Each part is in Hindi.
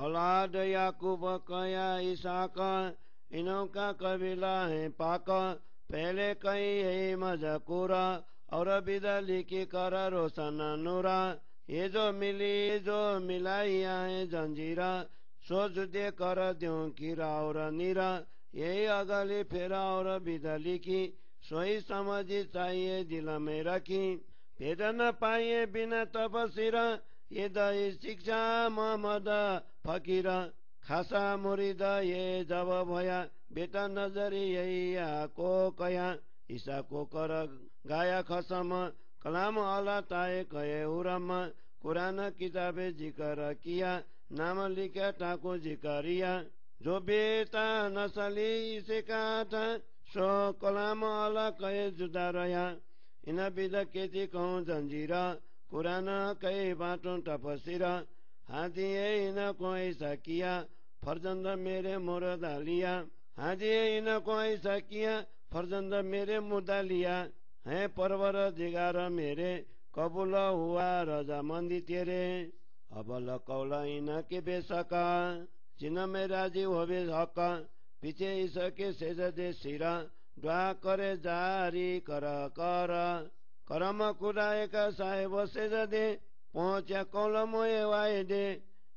औलाद याकूब कया इसाक इनों का कबीला है पाक पहले कई है मजकूरा और बिदली की कर रोशन नूरा ये जो मिली जो मिलाइया है जंजीरा सो जुदे कर द्यों कीरा और नीरा यही अगली फेरा और बिदली की सोई समझी चाहिए दिल में रखी भेद न पाइए बिना तपसीरा ये दही शिक्षा मोहम्मद फकीरा खासा मुरीद ये जब भया बेटा नजरी यही को कया ईसा को कर गाया खसम कलाम अल्लाह ताए कहे उरम कुरान किताबे जिक्र किया नाम लिखा ठाकुर जिक्रिया जो बेटा नसली इसे कहा था सो कलाम अल्लाह कहे जुदा रहा इन बिद केती कहूँ जंजीरा कुरान कहे बाटों तपसीरा हाथी इनको ऐसा किया फर्जंद मेरे मुर्दा लिया हाथी इनको ऐसा किया फर्जंद मेरे मुर्दा लिया है परवर दिगार मेरे कबूल हुआ रजामंदी तेरे अब लकौला इनके बेसका जिन में राजी होवे हक पीछे इसके सेजदे सिरा दुआ करे जारी कर कर करम खुदाए का साहेब सेजदे पहुंचा कौलम वायदे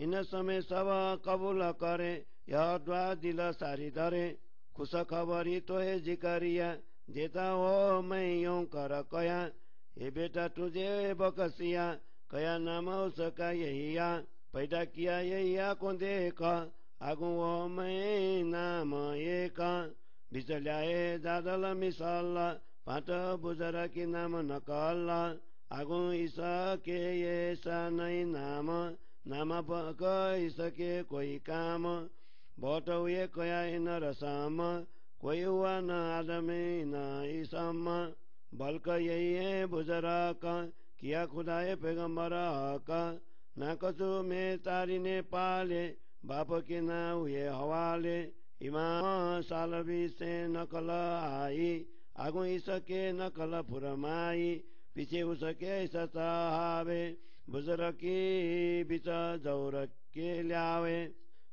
इन समय सब कबूल करे यह दुआ दिल सारी धरे खुश खबरी तो है जिक्रिया देता हो मैं यूं कर कया ये बेटा तुझे बकसिया कया नाम उसका यही पैदा किया यही को देख आगू वो मैं नाम एक बिचल्याए दादल मिसल पाट बुजरा की नाम नकल आगू इसके ऐसा नहीं नाम नाम पक इसके कोई काम बहुत हुए कया इन रसम कोई हुआ न आदमी न इसम बल्क यही है बुजरक किया खुदाए पैगंबर हक ना कसु में तारी ने पाले बाप के ना हुए हवाले इमाम सालवी से नकल आई आगू इसके नकल फुरमाई पीछे उसके ऐसा साहावे बुजुर्ग की बिच जौर के ल्यावे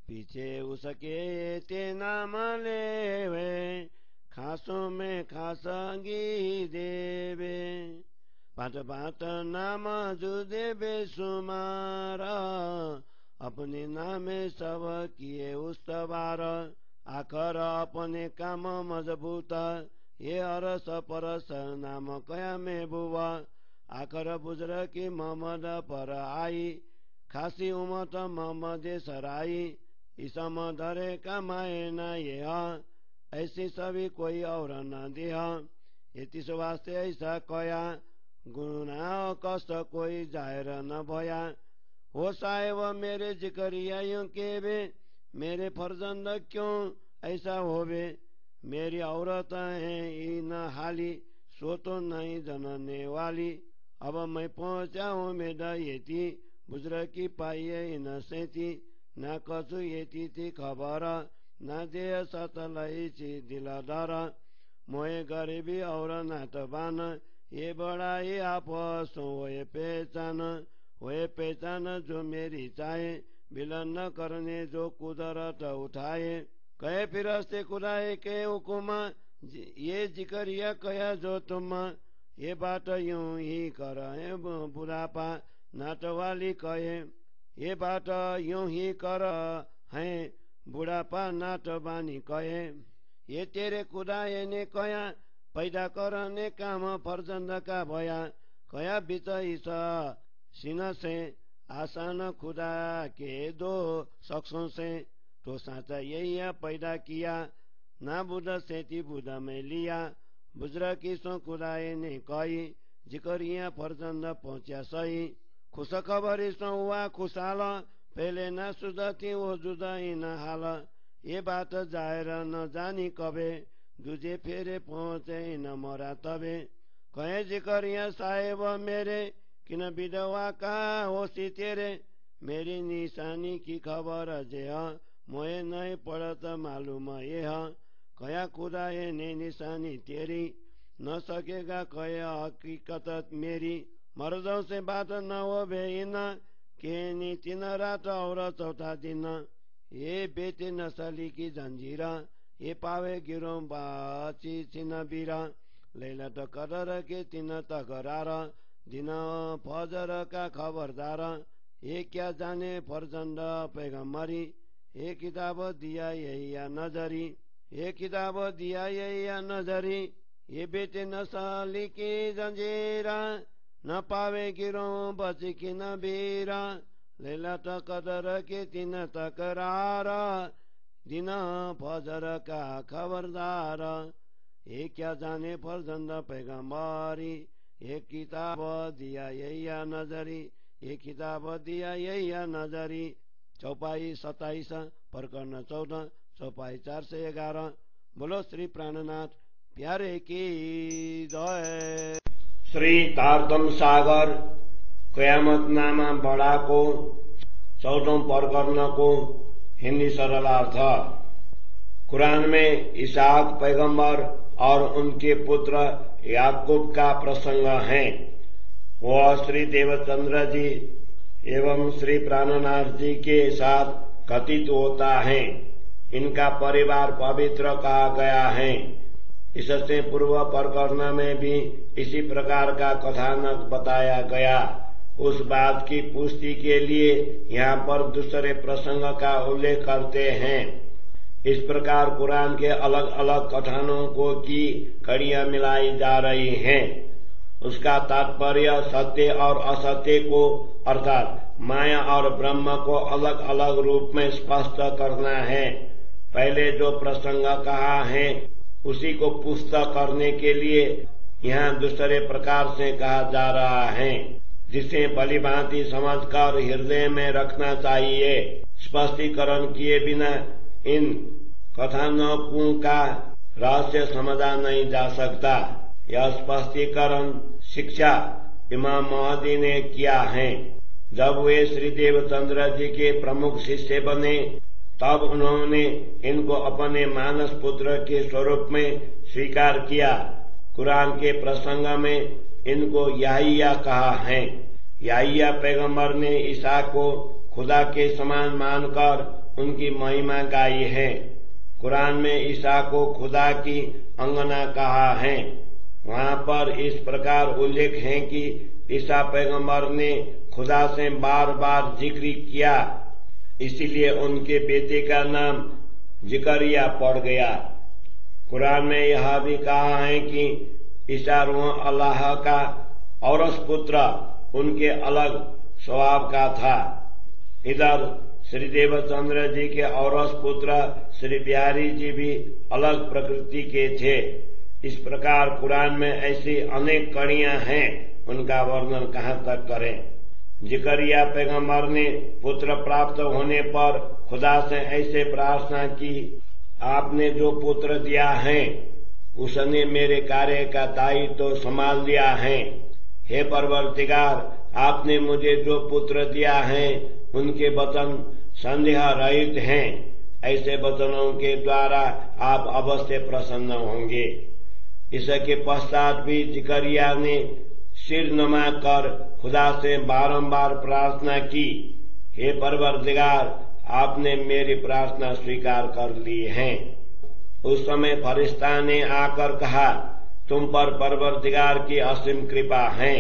पीछे उसके ते नाम लेवे खासों में खासंगी देवे पाट पाट नाम जुदे बेसुमारा अपने नामे सब किए उस्तवार आखर अपने काम मजबूत ये अरस परस नाम कया में बुआ आखर बुजर की मोहम्मद पर आई खासी उमत मोहम्मद सराई इसम धरे कमाए न ये ऐसी सभी कोई और न देह इस वास्ते ऐसा कया गुना कष्ट कोई जाहिर न भया हो साहेब मेरे जिक्रिया के वे मेरे फर्जंद क्यों ऐसा होवे मेरी औरत है इन हाली सो तो नहीं जनने वाली अब मैं पहुंचा हूँ मेरा येती बुजुर्ग की पाइए इन सेती न कसु येती थी खबर न दे सतलई ची दिलादार मोए गरीबी और नातबान ये बड़ा ये आपस हुए पहचान जो मेरी चाहे विलन न करने जो कुदरत उठाए कहे फिरस्ते खुदाए के हुकुमा ये जिक्रिया कया जो तुम ये बात यूं ही कर बुढ़ापा नाट वाली कहे ये बात यूं ही कर है बुढ़ापा नाट बानी कहे ये तेरे खुदाए ने कया पैदा करने काम फर्जंद का भया कया बीत इस सीन से आसान खुदा के दो शख्सों से तो साचा यही पैदा किया ना बुध सेती बुध में लिया बुजरा की सो खुदाए ने कही जिक्रिया फर्जंद पहुंचा सही खुश खबर सो हुआ खुशाल पहले न सुधती वो जुदा ही न हाल ये बात जाहिर न जानी कबे दूजे फेरे पहुंचे न मरा तबे कहे जिक्रिया साहेब मेरे किन विधवा का होशी तेरे मेरी निशानी की खबर जे मोए नहीं पड़त मालूम ये कया खुदा ये ने निशानी तेरी न सकेगा कहे हकीकत मेरी मर्दों से बात न हो बेना केनी 3 रात और चौथा दिन ये बेटे नसली की जंजीरा ये पावे गिरो बाची चिन बीरा लैलत कदर के 3 तकरार दिन फजर का खबरदार ये क्या जाने फरजंद पैगम्बरी ये किताब दिया यही या नजरी ये किताब दिया यही या नजरी ये बेटे नसली की जंजीरा न पावे गिरो बची की न बीरा लैलत कदर के 3 तकरार दिन फजर का खबरदार ये क्या जाने फरजंद पैगम्बरी ये किताब दिया यही या नजरी ये किताब दिया यही या नजरी चौपाई 27 प्रकरण 14 चौपाई 411। बोलो श्री प्राणनाथ प्यारे की जय। श्री तारतम सागर कयामत नामा बड़ा को 14 प्रकरण को हिंदी सरलार्थ। कुरान में इसहाक पैगंबर और उनके पुत्र याकूब का प्रसंग है। वह श्री देवचंद्र जी एवं श्री प्राणनाथ जी के साथ कथित होता है। इनका परिवार पवित्र कहा गया है। इससे पूर्व प्रकरण में भी इसी प्रकार का कथानक बताया गया। उस बात की पुष्टि के लिए यहाँ पर दूसरे प्रसंग का उल्लेख करते हैं। इस प्रकार कुरान के अलग अलग कथानकों की कड़ियां मिलाई जा रही हैं। उसका तात्पर्य सत्य और असत्य को अर्थात माया और ब्रह्म को अलग अलग रूप में स्पष्ट करना है। पहले जो प्रसंग कहा है उसी को पुष्ट करने के लिए यहाँ दूसरे प्रकार से कहा जा रहा है, जिसे भलीभांति समझकर हृदय में रखना चाहिए। स्पष्टीकरण किए बिना इन कथानकों का रहस्य समझा नहीं जा सकता। यह स्पष्टीकरण शिक्षा इमाम महदी ने किया है। जब वे श्री देवचंद्र जी के प्रमुख शिष्य बने तब उन्होंने इनको अपने मानस पुत्र के स्वरूप में स्वीकार किया। कुरान के प्रसंग में इनको याहिया कहा है। याहिया पैगंबर ने ईसा को खुदा के समान मानकर उनकी महिमा गाई है। कुरान में ईसा को खुदा की अंगना कहा है। वहाँ पर इस प्रकार उल्लेख है कि ईसा पैगंबर ने खुदा से बार बार जिक्र किया, इसीलिए उनके बेटे का नाम जिकरिया पड़ गया। कुरान में यह भी कहा है कि ईसा रूह अल्लाह का औरस पुत्र उनके अलग स्वभाव का था। इधर श्री देवचंद्र जी के औरस पुत्र श्री बिहारी जी भी अलग प्रकृति के थे। इस प्रकार कुरान में ऐसी अनेक कड़ियां हैं, उनका वर्णन कहाँ तक करें। जिकरिया पैगंबर ने पुत्र प्राप्त होने पर खुदा से ऐसे प्रार्थना की, आपने जो पुत्र दिया है उसने मेरे कार्य का दायित्व तो संभाल लिया है। हे परवरदिगार, आपने मुझे जो पुत्र दिया है उनके वचन संदेह रहित हैं। ऐसे वचनों के द्वारा आप अवश्य प्रसन्न होंगे। इसके पश्चात भी जिकरिया ने सिर नमा कर खुदा से बारंबार प्रार्थना की, हे परवरदिगार, आपने मेरी प्रार्थना स्वीकार कर ली है। उस समय फरिश्ता ने आकर कहा, तुम पर परवरदिगार की असीम कृपा है,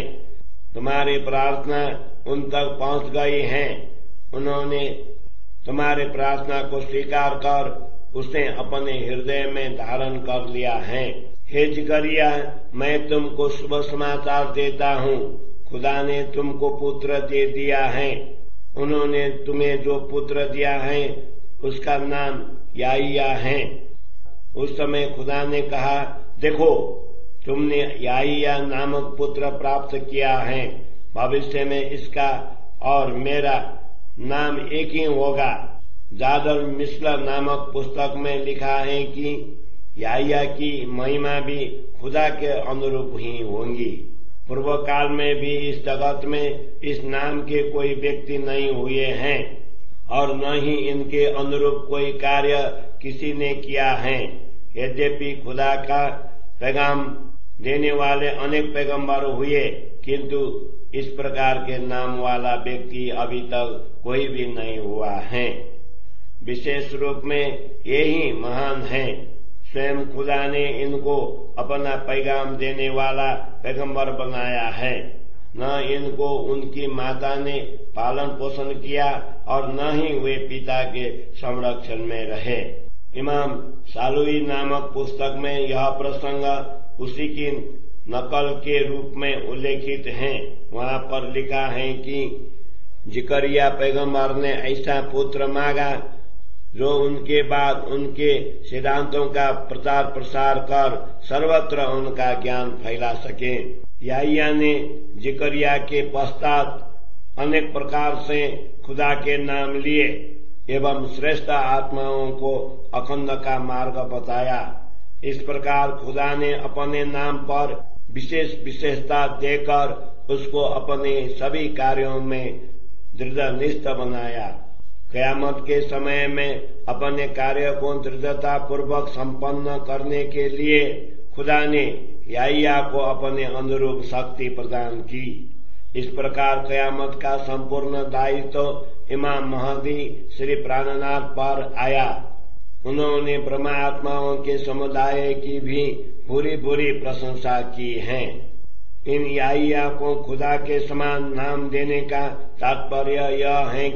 तुम्हारी प्रार्थना उन तक पहुंच गई है। उन्होंने तुम्हारी प्रार्थना को स्वीकार कर उसे अपने हृदय में धारण कर लिया है। हे जिकरिया, मैं तुमको शुभ समाचार देता हूँ, खुदा ने तुमको पुत्र दे दिया है। उन्होंने तुम्हें जो पुत्र दिया है उसका नाम याहिया है। उस समय खुदा ने कहा, देखो तुमने याहिया नामक पुत्र प्राप्त किया है। भविष्य में इसका और मेरा नाम एक ही होगा। जादल मिस्ला नामक पुस्तक में लिखा है कि याहिया की महिमा भी खुदा के अनुरूप ही होंगी। पूर्व काल में भी इस जगत में इस नाम के कोई व्यक्ति नहीं हुए हैं और न ही इनके अनुरूप कोई कार्य किसी ने किया है। यद्यपि खुदा का पैगाम देने वाले अनेक पैगंबर हुए, किंतु इस प्रकार के नाम वाला व्यक्ति अभी तक कोई भी नहीं हुआ है। विशेष रूप में यही महान है। स्वयं खुदा ने इनको अपना पैगाम देने वाला पैगंबर बनाया है। न इनको उनकी माता ने पालन पोषण किया और न ही वे पिता के संरक्षण में रहे। इमाम सालुई नामक पुस्तक में यह प्रसंग उसी की नकल के रूप में उल्लेखित है। वहां पर लिखा है कि जिकरिया पैगंबर ने ऐसा पुत्र मांगा जो उनके बाद उनके सिद्धांतों का प्रचार प्रसार कर सर्वत्र उनका ज्ञान फैला सके। याहिया ने जिकरिया के पश्चात अनेक प्रकार से खुदा के नाम लिए एवं श्रेष्ठ आत्माओं को अखंड का मार्ग बताया। इस प्रकार खुदा ने अपने नाम पर विशेषता देकर उसको अपने सभी कार्यों में दृढ़निष्ठ बनाया। कयामत के समय में अपने कार्य को दृढ़ता पूर्वक संपन्न करने के लिए खुदा ने याहिया को अपने अनुरूप शक्ति प्रदान की। इस प्रकार कयामत का संपूर्ण दायित्व इमाम महदी श्री प्राणनाथ पर आया। उन्होंने ब्रह्मा आत्माओं के समुदाय की भी पूरी प्रशंसा की है। इन याहिया को खुदा के समान नाम देने का तात्पर्य यह है